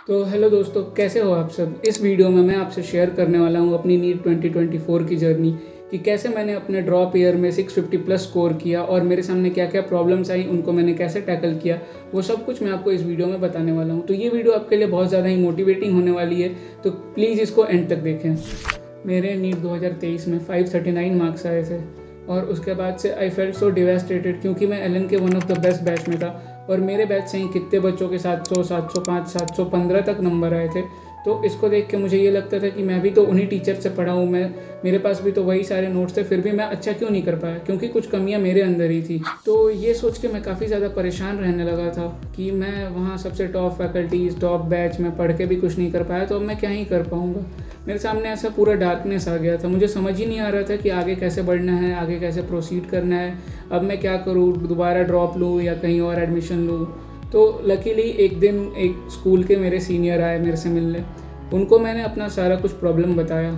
तो हेलो दोस्तों, कैसे हो आप सब। इस वीडियो में मैं आपसे शेयर करने वाला हूँ अपनी नीट 2024 की जर्नी कि कैसे मैंने अपने ड्रॉप ईयर में 650 प्लस स्कोर किया और मेरे सामने क्या क्या प्रॉब्लम्स आई, उनको मैंने कैसे टैकल किया, वो सब कुछ मैं आपको इस वीडियो में बताने वाला हूँ। तो ये वीडियो आपके लिए बहुत ज़्यादा ही मोटिवेटिंग होने वाली है, तो प्लीज़ इसको एंड तक देखें। मेरे नीट 2023 में 539 मार्क्स आए थे और उसके बाद से आई फेल्ट सो डिवेस्टेटेड, क्योंकि मैं एलन के one of the best batch में था और मेरे बैच से ही कितने बच्चों के 700, 705, 715 तक नंबर आए थे। तो इसको देख के मुझे ये लगता था कि मैं भी तो उन्हीं टीचर से पढ़ा हूँ, मेरे पास भी तो वही सारे नोट्स थे, फिर भी मैं अच्छा क्यों नहीं कर पाया, क्योंकि कुछ कमियाँ मेरे अंदर ही थी। तो ये सोच के मैं काफ़ी ज़्यादा परेशान रहने लगा था कि मैं वहाँ सबसे टॉप फैकल्टीज़, टॉप बैच में पढ़ के भी कुछ नहीं कर पाया, तो अब मैं क्या ही कर पाऊँगा। मेरे सामने ऐसा पूरा डार्कनेस आ गया था, मुझे समझ ही नहीं आ रहा था कि आगे कैसे बढ़ना है, आगे कैसे प्रोसीड करना है, अब मैं क्या करूँ, दोबारा ड्रॉप लूँ या कहीं और एडमिशन लूँ। तो लकीली एक दिन एक स्कूल के मेरे सीनियर आए मेरे से मिलने, उनको मैंने अपना सारा कुछ प्रॉब्लम बताया,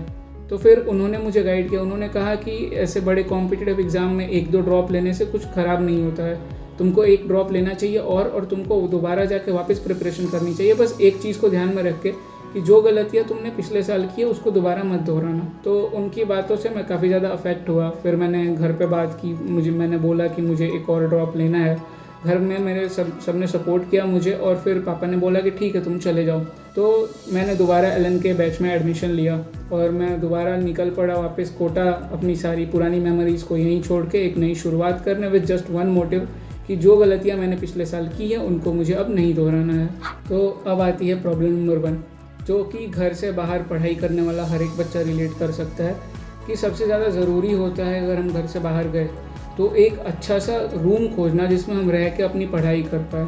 तो फिर उन्होंने मुझे गाइड किया। उन्होंने कहा कि ऐसे बड़े कॉम्पिटिटिव एग्ज़ाम में 1-2 ड्रॉप लेने से कुछ ख़राब नहीं होता है, तुमको एक ड्रॉप लेना चाहिए और तुमको दोबारा जाके वापस प्रिपरेशन करनी चाहिए। बस एक चीज़ को ध्यान में रख के कि जो गलतियाँ तुमने पिछले साल की है उसको दोबारा मत दोहराना। तो उनकी बातों से मैं काफ़ी ज़्यादा अफेक्ट हुआ। फिर मैंने घर पे बात की, मैंने बोला कि मुझे एक और ड्रॉप लेना है। घर में मेरे सबने सपोर्ट किया मुझे और फिर पापा ने बोला कि ठीक है तुम चले जाओ। तो मैंने दोबारा एलन के बैच में एडमिशन लिया और मैं दोबारा निकल पड़ा वापस कोटा, अपनी सारी पुरानी मेमोरीज़ को यहीं छोड़ के एक नई शुरुआत करने, विद जस्ट वन मोटिव कि जो गलतियाँ मैंने पिछले साल की हैं उनको मुझे अब नहीं दोहराना है। तो अब आती है प्रॉब्लम नंबर 1, जो कि घर से बाहर पढ़ाई करने वाला हर एक बच्चा रिलेट कर सकता है कि सबसे ज़्यादा ज़रूरी होता है अगर हम घर से बाहर गए तो एक अच्छा सा रूम खोजना जिसमें हम रह के अपनी पढ़ाई कर पाए।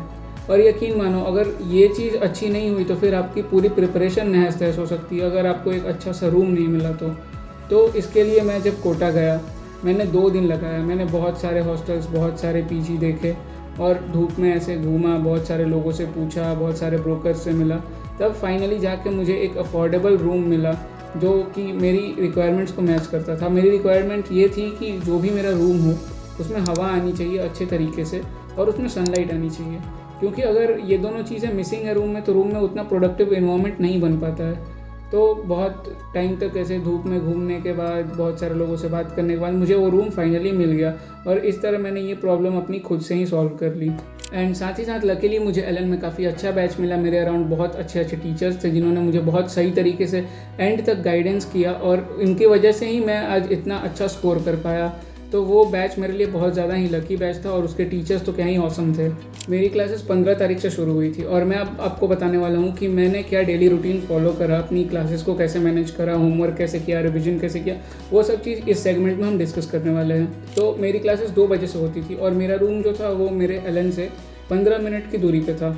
और यकीन मानो अगर ये चीज़ अच्छी नहीं हुई तो फिर आपकी पूरी प्रिपरेशन नहस तहस हो सकती है, अगर आपको एक अच्छा सा रूम नहीं मिला तो इसके लिए मैं जब कोटा गया मैंने 2 दिन लगाया। मैंने बहुत सारे हॉस्टल्स, बहुत सारे पीजी देखे और धूप में ऐसे घूमा, बहुत सारे लोगों से पूछा, बहुत सारे ब्रोकर्स से मिला, तब फाइनली जाके मुझे एक अफोर्डेबल रूम मिला जो कि मेरी रिक्वायरमेंट्स को मैच करता था। मेरी रिक्वायरमेंट ये थी कि जो भी मेरा रूम हो उसमें हवा आनी चाहिए अच्छे तरीके से और उसमें सनलाइट आनी चाहिए, क्योंकि अगर ये दोनों चीज़ें मिसिंग है रूम में तो रूम में उतना प्रोडक्टिव एनवायरनमेंट नहीं बन पाता है। तो बहुत टाइम तक ऐसे धूप में घूमने के बाद, बहुत सारे लोगों से बात करने के बाद मुझे वो रूम फाइनली मिल गया और इस तरह मैंने ये प्रॉब्लम अपनी खुद से ही सॉल्व कर ली। एंड साथ ही साथ लकीली मुझे एलन में काफ़ी अच्छा बैच मिला। मेरे अराउंड बहुत अच्छे अच्छे टीचर्स थे जिन्होंने मुझे बहुत सही तरीके से एंड तक गाइडेंस किया और इनकी वजह से ही मैं आज इतना अच्छा स्कोर कर पाया। तो वो बैच मेरे लिए बहुत ज़्यादा ही लकी बैच था और उसके टीचर्स तो क्या ही ऑसम थे। मेरी क्लासेस 15 तारीख से शुरू हुई थी और मैं अब आपको बताने वाला हूँ कि मैंने क्या डेली रूटीन फॉलो करा, अपनी क्लासेस को कैसे मैनेज करा, होमवर्क कैसे किया, रिवीजन कैसे किया, वो सब चीज़ इस सेगमेंट में हम डिस्कस करने वाले हैं। तो मेरी क्लासेस 2 बजे से होती थी और मेरा रूम जो था वो मेरे एलन से 15 मिनट की दूरी पे था।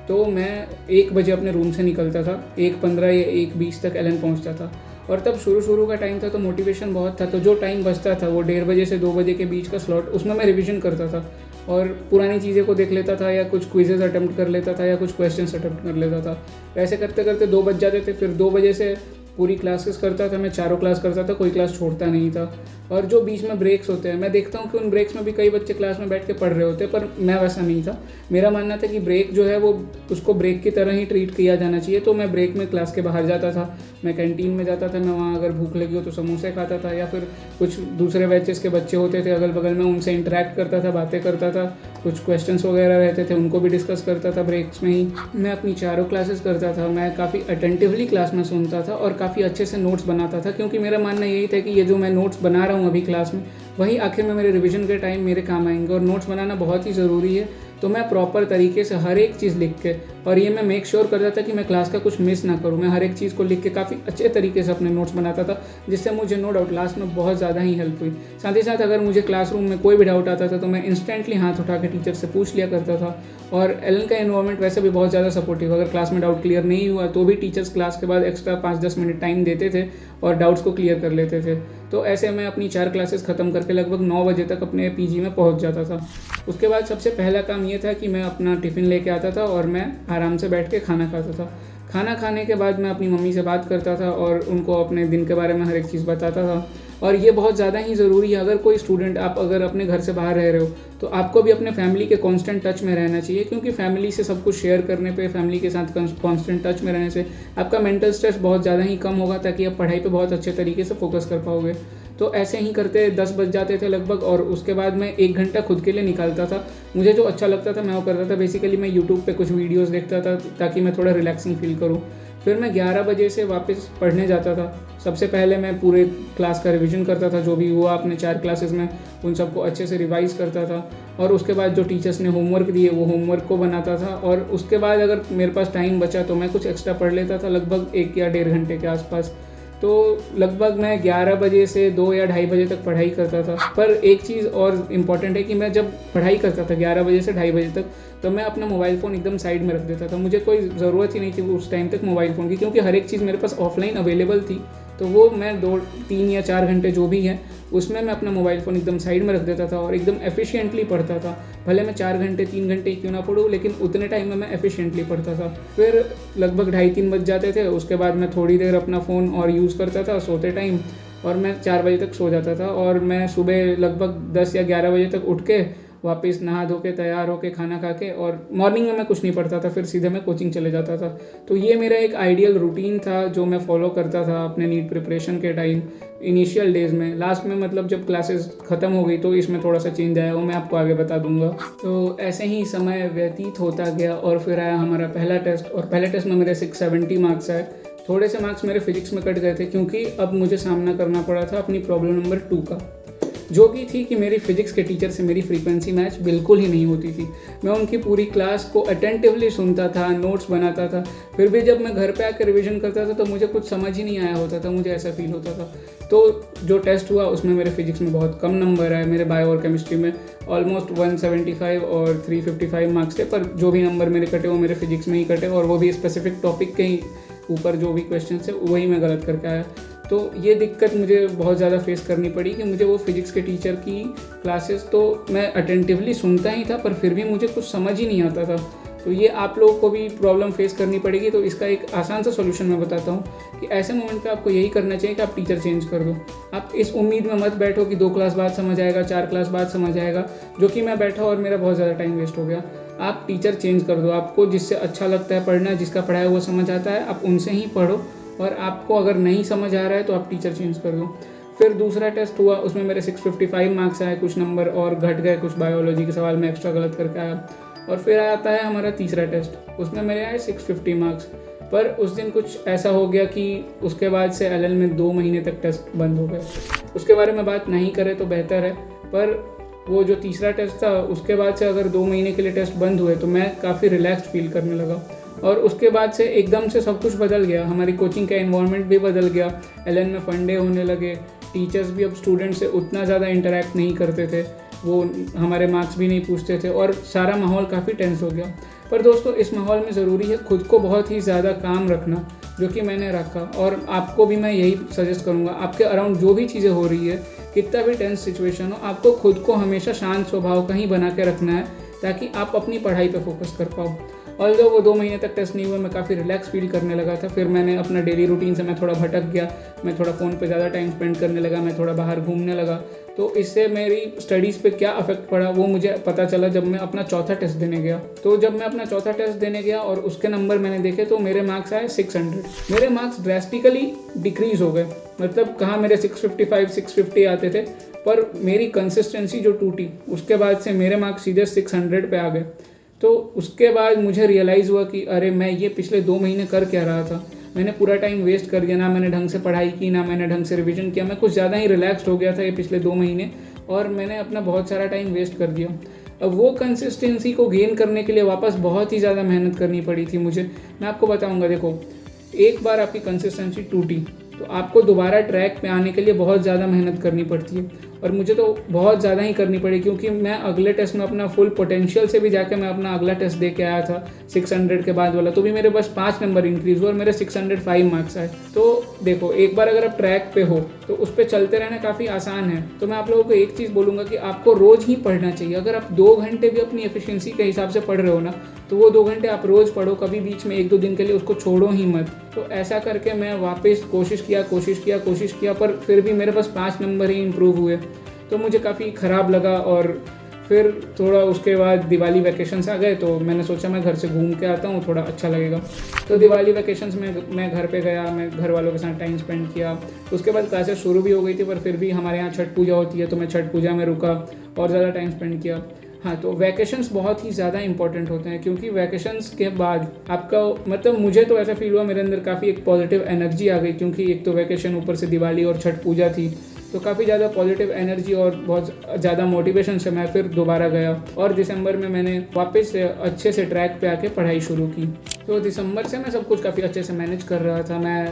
तो मैं 1 बजे अपने रूम से निकलता था, 1:15 या 1:20 तक एलन पहुँचता था और तब शुरू का टाइम था तो मोटिवेशन बहुत था। तो जो टाइम बचता था वो 1:30 बजे से 2 बजे के बीच का स्लॉट, उसमें मैं रिवीजन करता था और पुरानी चीज़ें को देख लेता था या कुछ क्विजेज़ अटेम्प्ट कर लेता था या कुछ क्वेश्चंस अटेम्प्ट कर लेता था। ऐसे करते करते 2 बज जाते थे। फिर 2 बजे से पूरी क्लासेस करता था मैं, चारों क्लास करता था, कोई क्लास छोड़ता नहीं था। और जो बीच में ब्रेक्स होते हैं, मैं देखता हूँ कि उन ब्रेक्स में भी कई बच्चे क्लास में बैठ के पढ़ रहे होते हैं, पर मैं वैसा नहीं था। मेरा मानना था कि ब्रेक जो है वो उसको ब्रेक की तरह ही ट्रीट किया जाना चाहिए। तो मैं ब्रेक में क्लास के बाहर जाता था, मैं कैंटीन में जाता था, मैं वहाँ अगर भूख लगी हो तो समोसे खाता था या फिर कुछ दूसरे बैचेस के बच्चे होते थे अगल बगल में, उनसे इंटरेक्ट करता था, बातें करता था, कुछ क्वेश्चंस वगैरह रहते थे उनको भी डिस्कस करता था ब्रेक्स में ही। मैं अपनी चारों क्लासेस करता था, मैं काफ़ी अटेंटिवली क्लास में सुनता था और काफ़ी अच्छे से नोट्स बनाता था, क्योंकि मेरा मानना यही था कि ये जो मैं नोट्स बना रहा हूँ अभी क्लास में वही आखिर में मेरे रिवीजन के टाइम मेरे काम आएंगे और नोट्स बनाना बहुत ही ज़रूरी है। तो मैं प्रॉपर तरीके से हर एक चीज़ लिख के, और ये मैं मेक श्योर करता था कि मैं क्लास का कुछ मिस ना करूँ, मैं हर एक चीज़ को लिख के काफ़ी अच्छे तरीके से अपने नोट्स बनाता था, जिससे मुझे नो डाउट लास्ट में बहुत ज़्यादा ही हेल्प हुई। साथ ही साथ अगर मुझे क्लासरूम में कोई भी डाउट आता था तो मैं इंस्टेंटली हाथ उठा के टीचर से पूछ लिया करता था। और एलन का एनवायरनमेंट वैसे भी बहुत ज़्यादा सपोर्टिव, अगर क्लास में डाउट क्लियर नहीं हुआ तो भी टीचर्स क्लास के बाद एक्स्ट्रा 5-10 मिनट टाइम देते थे और डाउट्स को क्लियर कर लेते थे। तो ऐसे मैं अपनी 4 क्लासेस ख़त्म करके लगभग 9 बजे तक अपने पीजी में पहुंच जाता था। उसके बाद सबसे पहला काम ये था कि मैं अपना टिफ़िन लेके आता था और मैं आराम से बैठ के खाना खाता था। खाना खाने के बाद मैं अपनी मम्मी से बात करता था और उनको अपने दिन के बारे में हर एक चीज़ बताता था। और ये बहुत ज़्यादा ही ज़रूरी है। अगर कोई स्टूडेंट, आप अगर अपने घर से बाहर रह रहे हो तो आपको भी अपने फैमिली के कांस्टेंट टच में रहना चाहिए, क्योंकि फैमिली से सब कुछ शेयर करने पे, फैमिली के साथ कांस्टेंट टच में रहने से आपका मेंटल स्ट्रेस बहुत ज़्यादा ही कम होगा, ताकि आप पढ़ाई पे बहुत अच्छे तरीके से फोकस कर पाओगे। तो ऐसे ही करते 10 बज जाते थे लगभग, और उसके बाद मैं 1 घंटा खुद के लिए निकालता था। मुझे जो अच्छा लगता था मैं वो करता था। बेसिकली मैं यूट्यूब पे कुछ वीडियोस देखता था ताकि मैं थोड़ा रिलैक्सिंग फील करूँ। फिर मैं 11 बजे से वापस पढ़ने जाता था। सबसे पहले मैं पूरे क्लास का रिवीजन करता था, जो भी हुआ अपने 4 क्लासेस में उन सबको अच्छे से रिवाइज़ करता था, और उसके बाद जो टीचर्स ने होमवर्क दिए वो होमवर्क को बनाता था, और उसके बाद अगर मेरे पास टाइम बचा तो मैं कुछ एक्स्ट्रा पढ़ लेता था, लगभग 1 या 1.5 घंटे के आसपास। तो लगभग मैं 11 बजे से 2 या 2:30 बजे तक पढ़ाई करता था। पर एक चीज़ और इम्पॉर्टेंट है कि मैं जब पढ़ाई करता था 11 बजे से 2:30 बजे तक, तो मैं अपना मोबाइल फ़ोन एकदम साइड में रख देता था। मुझे कोई ज़रूरत ही नहीं थी उस टाइम तक मोबाइल फ़ोन की, क्योंकि हर एक चीज़ मेरे पास ऑफलाइन अवेलेबल थी। तो वो मैं 2, 3 या 4 घंटे जो भी है उसमें मैं अपना मोबाइल फ़ोन एकदम साइड में रख देता था और एकदम एफिशिएंटली पढ़ता था। भले मैं 4 घंटे 3 घंटे क्यों ना पढूँ, लेकिन उतने टाइम में मैं एफिशिएंटली पढ़ता था। फिर लगभग 2:30-3 बज जाते थे। उसके बाद मैं थोड़ी देर अपना फ़ोन और यूज़ करता था सोते टाइम, और मैं 4 बजे तक सो जाता था। और मैं सुबह लगभग 10 या 11 बजे तक उठ के वापस नहा धो के तैयार होके खाना खा के, और मॉर्निंग में मैं कुछ नहीं पढ़ता था, फिर सीधे मैं कोचिंग चले जाता था। तो ये मेरा एक आइडियल रूटीन था जो मैं फॉलो करता था अपने नीट प्रिपरेशन के टाइम, इनिशियल डेज़ में। लास्ट में मतलब जब क्लासेस ख़त्म हो गई तो इसमें थोड़ा सा चेंज आया, वो मैं आपको आगे बता दूंगा। तो ऐसे ही समय व्यतीत होता गया, और फिर आया हमारा पहला टेस्ट, और पहले टेस्ट में मेरे 670 मार्क्स आए। थोड़े से मार्क्स मेरे फिजिक्स में कट गए थे, क्योंकि अब मुझे सामना करना पड़ा था अपनी प्रॉब्लम नंबर 2 का, जो कि थी कि मेरी फिजिक्स के टीचर से मेरी फ्रीक्वेंसी मैच बिल्कुल ही नहीं होती थी। मैं उनकी पूरी क्लास को अटेंटिवली सुनता था, नोट्स बनाता था, फिर भी जब मैं घर पे आकर रिवीजन करता था तो मुझे कुछ समझ ही नहीं आया होता था, मुझे ऐसा फील होता था। तो जो टेस्ट हुआ उसमें मेरे फिजिक्स में बहुत कम नंबर आए। मेरे बायो और केमिस्ट्री में ऑलमोस्ट 175 और 355 मार्क्स थे, पर जो भी नंबर मेरे कटे वो मेरे फिजिक्स में ही कटे, और वो भी स्पेसिफिक टॉपिक के ही ऊपर जो भी क्वेश्चन थे वही मैं गलत करके आया। तो ये दिक्कत मुझे बहुत ज़्यादा फेस करनी पड़ी कि मुझे वो फिज़िक्स के टीचर की क्लासेस तो मैं अटेंटिवली सुनता ही था, पर फिर भी मुझे कुछ समझ ही नहीं आता था। तो ये आप लोगों को भी प्रॉब्लम फेस करनी पड़ेगी। तो इसका एक आसान सा सॉल्यूशन मैं बताता हूँ कि ऐसे मोमेंट पे आपको यही करना चाहिए कि आप टीचर चेंज कर दो। आप इस उम्मीद में मत बैठो कि 2 क्लास बाद समझ आएगा, 4 क्लास बाद समझ आएगा, जो कि मैं बैठा और मेरा बहुत ज़्यादा टाइम वेस्ट हो गया। आप टीचर चेंज कर दो। आपको जिससे अच्छा लगता है पढ़ना, जिसका पढ़ाया हुआ समझ आता है, आप उनसे ही पढ़ो, और आपको अगर नहीं समझ आ रहा है तो आप टीचर चेंज कर दो। फिर दूसरा टेस्ट हुआ, उसमें मेरे 655 मार्क्स आए, कुछ नंबर और घट गए, कुछ बायोलॉजी के सवाल में एक्स्ट्रा गलत करके आया। और फिर आता है हमारा तीसरा टेस्ट, उसमें मेरे आए 650 मार्क्स। पर उस दिन कुछ ऐसा हो गया कि उसके बाद से एलएल में 2 महीने तक टेस्ट बंद हो गए। उसके बारे में बात नहीं करें तो बेहतर है, पर वो जो तीसरा टेस्ट था उसके बाद से अगर 2 महीने के लिए टेस्ट बंद हुए तो मैं काफ़ी रिलैक्स्ड फील करने लगा, और उसके बाद से एकदम से सब कुछ बदल गया। हमारी कोचिंग का एनवायरनमेंट भी बदल गया, एलएन में फन डे होने लगे, टीचर्स भी अब स्टूडेंट से उतना ज़्यादा इंटरेक्ट नहीं करते थे, वो हमारे मार्क्स भी नहीं पूछते थे, और सारा माहौल काफ़ी टेंस हो गया। पर दोस्तों इस माहौल में ज़रूरी है खुद को बहुत ही ज़्यादा काम रखना, जो कि मैंने रखा, और आपको भी मैं यही सजेस्ट करूँगा। आपके अराउंड जो भी चीज़ें हो रही है, कितना भी टेंस सिचुएशन हो, आपको खुद को हमेशा शांत स्वभाव का ही बना के रखना है, ताकि आप अपनी पढ़ाई पे फोकस कर पाओ। ऑल्दो वो 2 महीने तक टेस्ट नहीं हुआ, मैं काफ़ी रिलैक्स फील करने लगा था। फिर मैंने अपना डेली रूटीन से मैं थोड़ा भटक गया, मैं थोड़ा फ़ोन पे ज़्यादा टाइम स्पेंड करने लगा, मैं थोड़ा बाहर घूमने लगा। तो इससे मेरी स्टडीज़ पे क्या अफेक्ट पड़ा वो मुझे पता चला जब मैं अपना चौथा टेस्ट देने गया। तो जब मैं अपना चौथा टेस्ट देने गया और उसके नंबर मैंने देखे तो मेरे मार्क्स आए 600। मेरे मार्क्स ड्रेस्टिकली डिक्रीज़ हो गए, मतलब कहाँ मेरे 655 650 आते थे, पर मेरी कंसिस्टेंसी जो टूटी उसके बाद से मेरे मार्क्स सीधे 600 पे आ गए। तो उसके बाद मुझे रियलाइज़ हुआ कि अरे मैं ये पिछले 2 महीने कर क्या रहा था, मैंने पूरा टाइम वेस्ट कर दिया, ना मैंने ढंग से पढ़ाई की, ना मैंने ढंग से रिवीजन किया, मैं कुछ ज़्यादा ही रिलैक्स्ड हो गया था ये पिछले 2 महीने, और मैंने अपना बहुत सारा टाइम वेस्ट कर दिया। अब वो कंसिस्टेंसी को गेन करने के लिए वापस बहुत ही ज़्यादा मेहनत करनी पड़ी थी मुझे। मैं आपको बताऊँगा, देखो एक बार आपकी कंसिस्टेंसी टूटी तो आपको दोबारा ट्रैक पे आने के लिए बहुत ज़्यादा मेहनत करनी पड़ती है, और मुझे तो बहुत ज़्यादा ही करनी पड़ी, क्योंकि मैं अगले टेस्ट में अपना फुल पोटेंशियल से भी जाके मैं अपना अगला टेस्ट दे के आया था 600 के बाद वाला, तो भी मेरे बस 5 नंबर इंक्रीज़ हुआ और मेरे 605 मार्क्स आए। तो देखो, एक बार अगर आप ट्रैक पे हो तो उस पर चलते रहना काफ़ी आसान है। तो मैं आप लोगों को एक चीज़ बोलूँगा कि आपको रोज़ ही पढ़ना चाहिए। अगर आप 2 घंटे भी अपनी एफिशिएंसी के हिसाब से पढ़ रहे हो ना, तो वो 2 घंटे आप रोज़ पढ़ो, कभी बीच में 1-2 दिन के लिए उसको छोड़ो ही मत। तो ऐसा करके मैं वापस कोशिश किया, पर फिर भी मेरे पास 5 नंबर ही इम्प्रूव हुए। तो मुझे काफ़ी ख़राब लगा, और फिर थोड़ा उसके बाद दिवाली वैकेशंस आ गए, तो मैंने सोचा मैं घर से घूम के आता हूँ, थोड़ा अच्छा लगेगा। तो दिवाली वैकेशंस में मैं घर पे गया, मैं घर वालों के साथ टाइम स्पेंड किया। उसके बाद क्लासेस शुरू भी हो गई थी, पर फिर भी हमारे यहाँ छठ पूजा होती है, तो मैं छठ पूजा में रुका और ज़्यादा टाइम स्पेंड किया। हाँ, तो वैकेशंस बहुत ही ज़्यादा इंपॉर्टेंट होते हैं, क्योंकि वैकेशंस के बाद आपका मतलब मुझे तो ऐसा फील हुआ, मेरे अंदर काफ़ी एक पॉजिटिव एनर्जी आ गई, क्योंकि एक तो वैकेशन, ऊपर से दिवाली और छठ पूजा थी, तो काफ़ी ज़्यादा पॉजिटिव एनर्जी और बहुत ज़्यादा मोटिवेशन से मैं फिर दोबारा गया, और दिसंबर में मैंने वापस से अच्छे से ट्रैक पे आके पढ़ाई शुरू की। तो दिसंबर से मैं सब कुछ काफ़ी अच्छे से मैनेज कर रहा था। मैं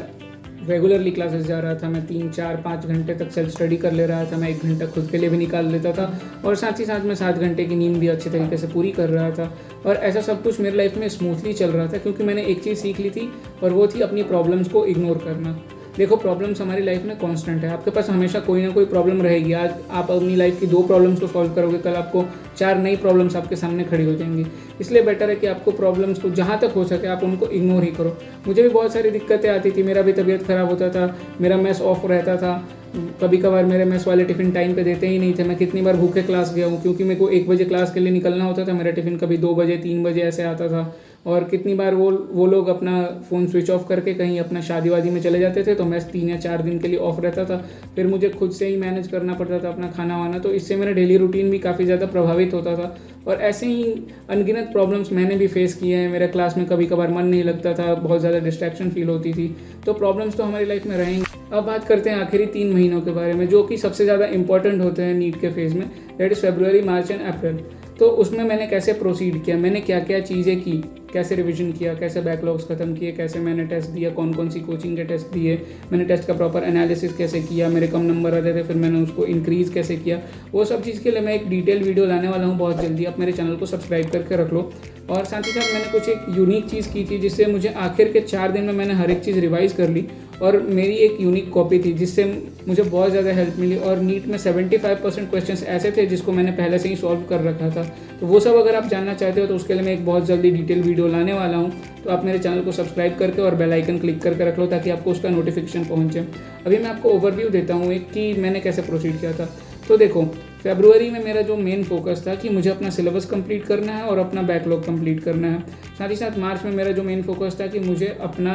रेगुलरली क्लासेस जा रहा था, मैं 3, 4, 5 घंटे तक सेल्फ स्टडी कर ले रहा था, मैं 1 घंटा खुद के लिए भी निकाल लेता था, और साथ ही साथ मैं 7 घंटे की नींद भी अच्छे तरीके से पूरी कर रहा था। और ऐसा सब कुछ मेरी लाइफ में स्मूथली चल रहा था, क्योंकि मैंने एक चीज़ सीख ली थी, और वो थी अपनी प्रॉब्लम्स को इग्नोर करना। देखो, प्रॉब्लम्स हमारी लाइफ में कांस्टेंट है, आपके पास हमेशा कोई ना कोई प्रॉब्लम रहेगी। आज आप अपनी लाइफ की 2 प्रॉब्लम्स को सॉल्व करोगे, कल आपको 4 नई प्रॉब्लम्स आपके सामने खड़ी हो जाएंगी। इसलिए बेटर है कि आपको प्रॉब्लम्स को जहाँ तक हो सके आप उनको इग्नोर ही करो। मुझे भी बहुत सारी दिक्कतें आती थी, मेरा भी तबीयत ख़राब होता था, मेरा मेस ऑफ रहता था, कभी कभार मेरे मेस वाले टिफ़िन टाइम पे देते ही नहीं थे। मैं कितनी बार भूखे क्लास गया हूँ, क्योंकि मेरे को 1 बजे क्लास के लिए निकलना होता था, मेरा टिफ़िन कभी 2 बजे 3 बजे ऐसे आता था। और कितनी बार वो लोग अपना फ़ोन स्विच ऑफ करके कहीं अपना शादी वादी में चले जाते थे, तो मैं 3 या 4 दिन के लिए ऑफ रहता था। फिर मुझे खुद से ही मैनेज करना पड़ता था अपना खाना वाना, तो इससे मेरा डेली रूटीन भी काफ़ी ज़्यादा प्रभावित होता था। और ऐसे ही अनगिनत प्रॉब्लम्स मैंने भी फेस किए हैं। मेरे क्लास में कभी कभार मन नहीं लगता था, बहुत ज़्यादा डिस्ट्रैक्शन फील होती थी। तो प्रॉब्लम्स तो हमारी लाइफ में रहेंगी। अब बात करते हैं आखिरी 3 महीनों के बारे में, जो कि सबसे ज़्यादा इंपॉर्टेंट होते हैं नीट के फेज़ में, that is February, March and April. तो उसमें मैंने कैसे प्रोसीड किया, मैंने क्या क्या चीज़ें की, कैसे रिवीजन किया, कैसे बैकलॉग्स खत्म किए, कैसे मैंने टेस्ट दिया, कौन कौन सी कोचिंग के टेस्ट दिए, मैंने टेस्ट का प्रॉपर एनालिसिस कैसे किया, मेरे कम नंबर आते थे फिर मैंने उसको इंक्रीज़ कैसे किया, वो सब चीज़ के लिए मैं एक डिटेल वीडियो लाने वाला हूँ बहुत जल्दी। आप मेरे चैनल को सब्सक्राइब करके रख लो। और साथ ही साथ मैंने कुछ एक यूनिक चीज़ की थी, जिससे मुझे आखिर के 4 दिन में मैंने हर एक चीज़ रिवाइज़ कर ली, और मेरी एक यूनिक कॉपी थी जिससे मुझे बहुत ज़्यादा हेल्प मिली। और नीट में 75% क्वेश्चंस ऐसे थे जिसको मैंने पहले से ही सॉल्व कर रखा था। तो वो सब अगर आप जानना चाहते हो तो उसके लिए मैं एक बहुत जल्दी डिटेल वीडियो लाने वाला हूँ। तो आप मेरे चैनल को सब्सक्राइब करके और बेल आइकन क्लिक करके रख लो, ताकि आपको उसका नोटिफिकेशन पहुँचे। अभी मैं आपको ओवरव्यू देता हूँ एक कि मैंने कैसे प्रोसीड किया था। तो देखो, फरवरी में मेरा जो मेन फोकस था कि मुझे अपना सिलेबस कंप्लीट करना है और अपना बैकलॉग कंप्लीट करना है। साथ ही साथ मार्च में मेरा जो मेन फोकस था कि मुझे अपना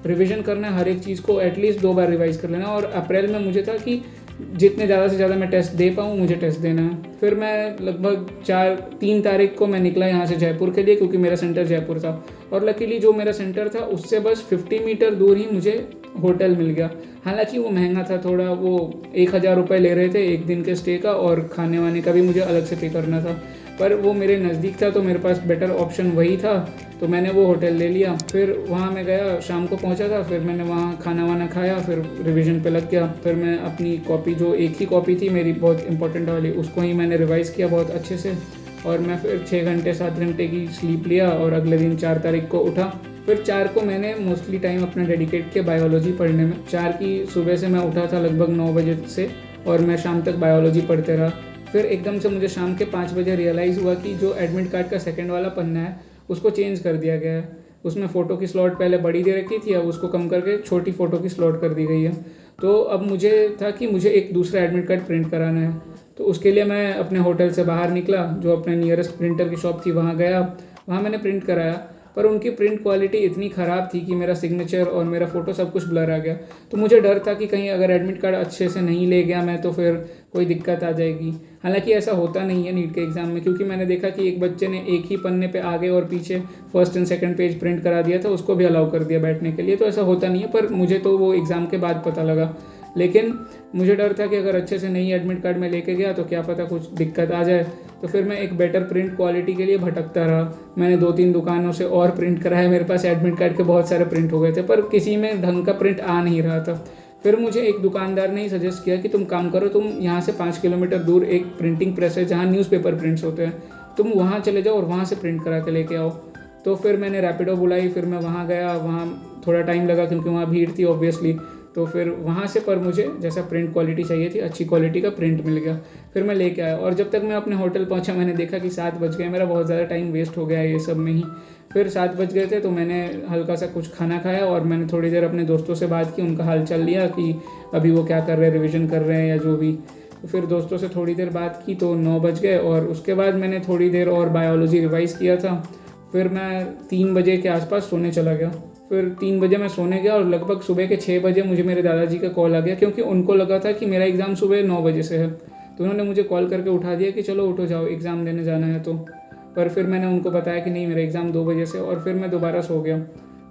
रिवीजन करना है, हर एक चीज़ को एटलीस्ट 2 बार रिवाइज़ कर लेना। और अप्रैल में मुझे था कि जितने ज़्यादा से ज़्यादा मैं टेस्ट दे पाऊँ, मुझे टेस्ट देना है। फिर मैं लगभग 3 तारीख को मैं निकला यहाँ से जयपुर के लिए, क्योंकि मेरा सेंटर जयपुर था। और लकीली जो मेरा सेंटर था उससे बस 50 मीटर दूर ही मुझे होटल मिल गया। हालांकि वो महंगा था थोड़ा, वो 1000 रुपये ले रहे थे एक दिन के स्टे का, और खाने वाने का भी मुझे अलग से पे करना था। पर वो मेरे नज़दीक था, तो मेरे पास बेटर ऑप्शन वही था, तो मैंने वो होटल ले लिया। फिर वहाँ मैं गया, शाम को पहुँचा था, फिर मैंने वहाँ खाना वाना खाया, फिर रिवीजन पे लग गया। फिर मैं अपनी कॉपी, जो एक ही कॉपी थी मेरी बहुत इंपॉर्टेंट वाली, उसको ही मैंने रिवाइज़ किया बहुत अच्छे से। और मैं फिर 6 घंटे 7 घंटे की स्लीप लिया, और अगले दिन 4 तारीख को उठा। फिर 4 को मैंने मोस्टली टाइम अपना डेडिकेट किया बायोलॉजी पढ़ने में। 4 की सुबह से मैं उठा था लगभग 9 बजे से, और मैं शाम तक बायोलॉजी पढ़ते रहा। फिर एकदम से मुझे शाम के 5 बजे रियलाइज़ हुआ कि जो एडमिट कार्ड का सेकंड वाला पन्ना है उसको चेंज कर दिया गया है। उसमें फ़ोटो की स्लॉट पहले बड़ी दे रखी थी, अब उसको कम करके छोटी फ़ोटो की स्लॉट कर दी गई है। तो अब मुझे था कि मुझे एक दूसरा एडमिट कार्ड प्रिंट कराना है। तो उसके लिए मैं अपने होटल से बाहर निकला, जो अपने नियरेस्ट प्रिंटर की शॉप थी वहाँ गया, वहाँ मैंने प्रिंट कराया। पर उनकी प्रिंट क्वालिटी इतनी ख़राब थी कि मेरा सिग्नेचर और मेरा फ़ोटो सब कुछ ब्लर आ गया। तो मुझे डर था कि कहीं अगर एडमिट कार्ड अच्छे से नहीं ले गया मैं, तो फिर कोई दिक्कत आ जाएगी। हालांकि ऐसा होता नहीं है नीट के एग्ज़ाम में, क्योंकि मैंने देखा कि एक बच्चे ने एक ही पन्ने पे आगे और पीछे first and second page print करा दिया था, उसको भी अलाउ कर दिया बैठने के लिए। तो ऐसा होता नहीं है, पर मुझे तो वो एग्ज़ाम के बाद पता लगा। लेकिन मुझे डर था कि अगर अच्छे से नहीं एडमिट कार्ड में लेके गया तो क्या पता कुछ दिक्कत आ जाए। तो फिर मैं एक बेटर प्रिंट क्वालिटी के लिए भटकता रहा। मैंने 2-3 दुकानों से और प्रिंट कराया, मेरे पास एडमिट कार्ड के बहुत सारे प्रिंट हो गए थे, पर किसी में ढंग का प्रिंट आ नहीं रहा था। फिर मुझे एक दुकानदार ने ही सजेस्ट किया कि तुम काम करो, तुम यहाँ से 5 किलोमीटर दूर एक प्रिंटिंग प्रेस है जहाँ न्यूज़पेपर प्रिंट्स होते हैं, तुम वहाँ चले जाओ और वहाँ से प्रिंट करा के लेके आओ। तो फिर मैंने रैपिडो बुलाई, फिर मैं वहाँ गया, वहाँ थोड़ा टाइम लगा क्योंकि वहाँ भीड़ थी ऑब्वियसली। तो फिर वहाँ से पर मुझे जैसा प्रिंट क्वालिटी चाहिए थी, अच्छी क्वालिटी का प्रिंट मिल गया। फिर मैं लेके आया और जब तक मैं अपने होटल पहुँचा मैंने देखा कि 7 बज गए, मेरा बहुत ज़्यादा टाइम वेस्ट हो गया ये सब में ही। फिर 7 बज गए थे तो मैंने हल्का सा कुछ खाना खाया और मैंने थोड़ी देर अपने दोस्तों से बात की, उनका हाल चाल लिया कि अभी वो क्या कर रहे हैं, रिविज़न कर रहे हैं या जो भी। तो फिर दोस्तों से थोड़ी देर बात की तो 9 बज गए और उसके बाद मैंने थोड़ी देर और बायोलॉजी रिवाइज़ किया था। फिर मैं 3 बजे के आसपास सोने चला गया। फिर 3 बजे मैं सोने गया और लगभग सुबह के 6 बजे मुझे मेरे दादाजी का कॉल आ गया, क्योंकि उनको लगा था कि मेरा एग्ज़ाम सुबह 9 बजे से है। तो उन्होंने मुझे कॉल करके उठा दिया कि चलो उठो जाओ, एग्ज़ाम देने जाना है। तो पर फिर मैंने उनको बताया कि नहीं, मेरा एग्ज़ाम 2 बजे से, और फिर मैं दोबारा सो गया।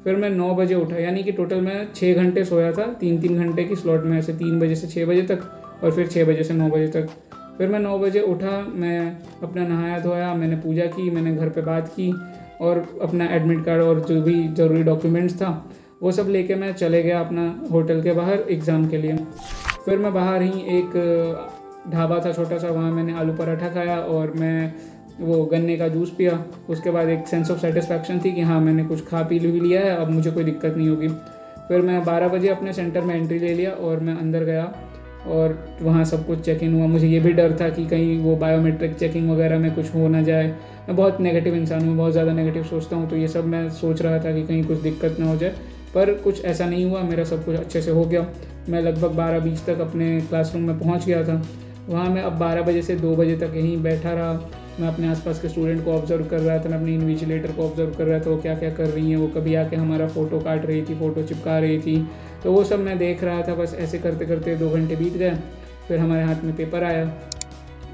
फिर मैं 9 बजे उठा, यानी कि टोटल मैं 6 घंटे सोया था, 3-3 घंटे की स्लॉट में, ऐसे 3 बजे से 6 बजे तक और फिर 6 बजे से 9 बजे तक। फिर मैं 9 बजे उठा, मैं अपना नहाया धोया, मैंने पूजा की, मैंने घर पे बात की और अपना एडमिट कार्ड और जो भी ज़रूरी डॉक्यूमेंट्स था वो सब लेके मैं चले गया अपना होटल के बाहर एग्ज़ाम के लिए। फिर मैं बाहर ही एक ढाबा था छोटा सा, वहाँ मैंने आलू पराठा खाया और मैं वो गन्ने का जूस पिया। उसके बाद एक सेंस ऑफ सेटिस्फैक्शन थी कि हाँ मैंने कुछ खा पी भी लिया है, अब मुझे कोई दिक्कत नहीं होगी। फिर मैं 12 बजे अपने सेंटर में एंट्री ले लिया और मैं अंदर गया और वहाँ सब कुछ चेक इन हुआ। मुझे ये भी डर था कि कहीं वो बायोमेट्रिक चेकिंग वगैरह में कुछ हो ना जाए। मैं बहुत नेगेटिव इंसान हूँ, बहुत ज़्यादा नेगेटिव सोचता हूँ, तो ये सब मैं सोच रहा था कि कहीं कुछ दिक्कत ना हो जाए, पर कुछ ऐसा नहीं हुआ, मेरा सब कुछ अच्छे से हो गया। मैं लगभग 12:20 तक अपने क्लासरूम में पहुँच गया था। वहाँ मैं अब 12 बजे से 2 बजे तक यहीं बैठा रहा। मैं अपने आसपास के स्टूडेंट को ऑब्जर्व कर रहा था, मैं अपनी इन्विजिलेटर को ऑब्जर्व कर रहा था, वो क्या क्या कर रही हैं। वो कभी आके हमारा फ़ोटो काट रही थी, फ़ोटो चिपका रही थी, तो वो सब मैं देख रहा था। बस ऐसे करते करते 2 घंटे बीत गए। फिर हमारे हाथ में पेपर आया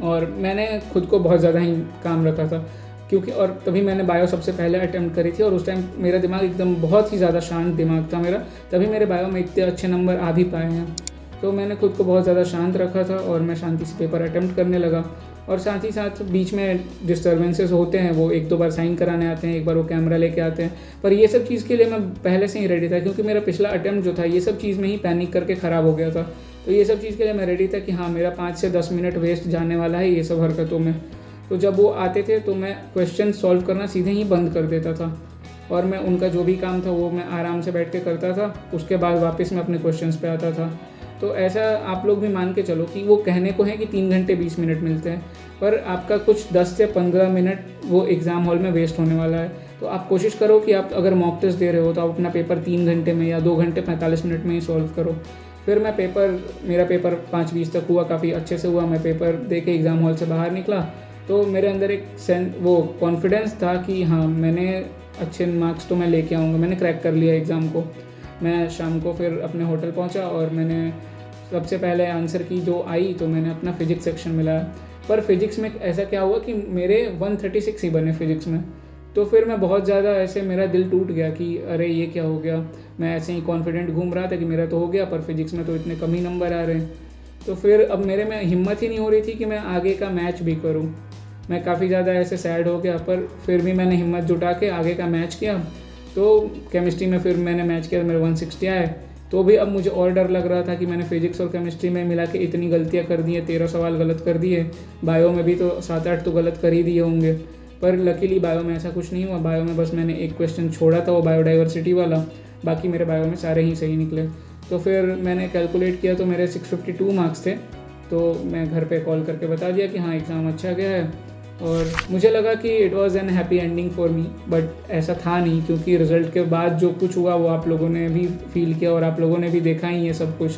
और मैंने खुद को बहुत ज़्यादा ही काम रखा था, क्योंकि और तभी मैंने बायो सबसे पहले अटेम्प्ट करी थी और उस टाइम मेरा दिमाग एकदम बहुत ही ज़्यादा शांत दिमाग था मेरा, तभी मेरे बायो में इतने अच्छे नंबर आ भी पाए हैं। तो मैंने खुद को बहुत ज़्यादा शांत रखा था और मैं शांति से पेपर अटेम्प्ट करने लगा। और साथ ही साथ बीच में डिस्टर्बेंसेस होते हैं, वो 1-2 बार साइन कराने आते हैं, एक बार वो कैमरा लेके आते हैं, पर ये सब चीज़ के लिए मैं पहले से ही रेडी था, क्योंकि मेरा पिछला अटेम्प्ट जो था ये सब चीज़ में ही पैनिक करके ख़राब हो गया था। तो ये सब चीज़ के लिए मैं रेडी था कि हाँ मेरा 5 से 10 मिनट वेस्ट जाने वाला है ये सब हरकतों में। तो जब वो आते थे तो मैं क्वेश्चन सॉल्व करना सीधे ही बंद कर देता था और मैं उनका जो भी काम था वो मैं आराम से बैठ के करता था। उसके बाद वापस मैं अपने क्वेश्चंस पे आता था। तो ऐसा आप लोग भी मान के चलो कि वो कहने को है कि 3 घंटे 20 मिनट मिलते हैं, पर आपका कुछ 10 से 15 मिनट वो एग्ज़ाम हॉल में वेस्ट होने वाला है। तो आप कोशिश करो कि आप अगर मॉक टेस्ट दे रहे हो तो आप अपना पेपर 3 घंटे में या 2 घंटे 45 मिनट में ही सॉल्व करो। फिर मेरा पेपर 5:20 तक हुआ, काफ़ी अच्छे से हुआ। मैं पेपर दे के एग्ज़ाम हॉल से बाहर निकला तो मेरे अंदर एक वो कॉन्फिडेंस था कि हाँ मैंने अच्छे मार्क्स तो मैं लेके आऊँगा, मैंने क्रैक कर लिया एग्ज़ाम को। मैं शाम को फिर अपने होटल पहुँचा और मैंने सबसे पहले आंसर की जो आई तो मैंने अपना फ़िज़िक्स सेक्शन में लाया। पर फिज़िक्स में ऐसा क्या हुआ कि मेरे 136 ही बने फिज़िक्स में। तो फिर मैं बहुत ज़्यादा ऐसे मेरा दिल टूट गया कि अरे ये क्या हो गया। मैं ऐसे ही कॉन्फिडेंट घूम रहा था कि मेरा तो हो गया, पर फिज़िक्स में तो इतने कम ही नंबर आ रहे हैं। तो फिर अब मेरे में हिम्मत ही नहीं हो रही थी कि मैं आगे का मैच भी करूं। मैं काफ़ी ज़्यादा ऐसे सैड हो गया, पर फिर भी मैंने हिम्मत जुटा के आगे का मैच किया। तो केमिस्ट्री में फिर मैंने मैच किया, मेरे 160 आए। तो भी अब मुझे और डर लग रहा था कि मैंने फिज़िक्स और केमिस्ट्री में मिला के इतनी गलतियाँ कर दी हैं, 13 सवाल गलत कर दिए। बायो में भी तो 7-8 तो गलत कर ही दिए होंगे, पर लकीली बायो में ऐसा कुछ नहीं हुआ। बायो में बस मैंने एक क्वेश्चन छोड़ा था, वो बायोडाइवर्सिटी वाला, बाकी मेरे बायो में सारे ही सही निकले। तो फिर मैंने कैलकुलेट किया तो मेरे 652 मार्क्स थे। तो मैं घर पे कॉल करके बता दिया कि हाँ एग्ज़ाम अच्छा गया है, और मुझे लगा कि it was an happy ending for me. But ऐसा था नहीं, क्योंकि रिज़ल्ट के बाद जो कुछ हुआ वो आप लोगों ने भी फील किया और आप लोगों ने भी देखा ही ये सब कुछ।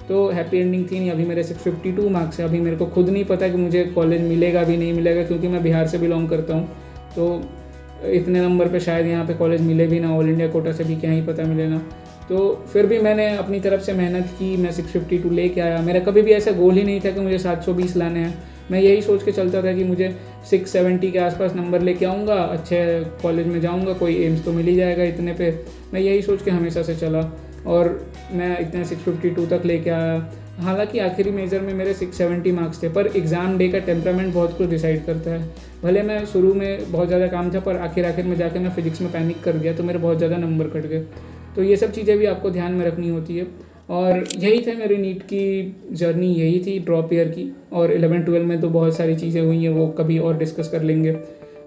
तो हैप्पी एंडिंग थी नहीं। अभी मेरे 652 मार्क्स है। अभी मेरे को खुद नहीं पता कि मुझे कॉलेज मिलेगा भी नहीं मिलेगा, क्योंकि मैं बिहार से बिलोंग करता हूँ। तो इतने नंबर पे शायद यहाँ पे कॉलेज मिले भी ना, ऑल इंडिया कोटा से भी क्या ही पता मिलेगा। तो फिर भी मैंने अपनी तरफ से मेहनत की, मैं 652 लेके आया। मेरा कभी भी ऐसा गोल ही नहीं था कि मुझे 720 लाने हैं। मैं यही सोच के चलता था कि मुझे 670 के आसपास नंबर लेके आऊँगा, अच्छे कॉलेज में जाऊँगा, कोई एम्स तो मिल ही जाएगा इतने पे। मैं यही सोच के हमेशा से चला और मैं इतने 652 तक लेके आया। हालांकि आखिरी मेजर में मेरे 670 मार्क्स थे, पर एग्ज़ाम डे का टेम्परामेंट बहुत कुछ डिसाइड करता है। भले मैं शुरू में बहुत ज़्यादा काम था, पर आखिर में जाके मैं फिज़िक्स में पैनिक कर गया तो मेरे बहुत ज़्यादा नंबर कट गए। तो ये सब चीज़ें भी आपको ध्यान में रखनी होती है। और यही थे मेरी नीट की जर्नी, यही थी ड्रॉप ईयर की। और 11-12 में तो बहुत सारी चीज़ें हुई हैं, वो कभी और डिस्कस कर लेंगे।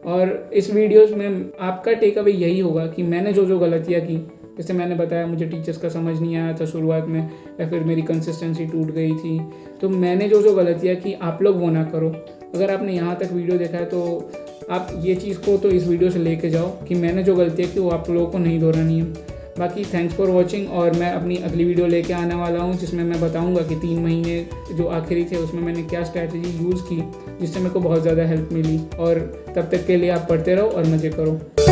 और इस वीडियोस में आपका टेक अवे यही होगा कि मैंने जो गलतियाँ की, जैसे मैंने बताया मुझे टीचर्स का समझ नहीं आया था शुरुआत में, या फिर मेरी कंसिस्टेंसी टूट गई थी, तो मैंने जो गलतियाँ की आप लोग वो ना करो। अगर आपने यहाँ तक वीडियो देखा है तो आप ये चीज़ को तो इस वीडियो से लेके जाओ कि मैंने जो गलतियाँ की वो आप लोगों को नहीं दोहरानी है। बाकी थैंक्स फॉर वॉचिंग, और मैं अपनी अगली वीडियो लेके आने वाला हूँ जिसमें मैं बताऊँगा कि 3 महीने जो आखिरी थे उसमें मैंने क्या स्ट्रैटेजी यूज़ की जिससे मेरे को बहुत ज़्यादा हेल्प मिली। और तब तक के लिए आप पढ़ते रहो और मज़े करो।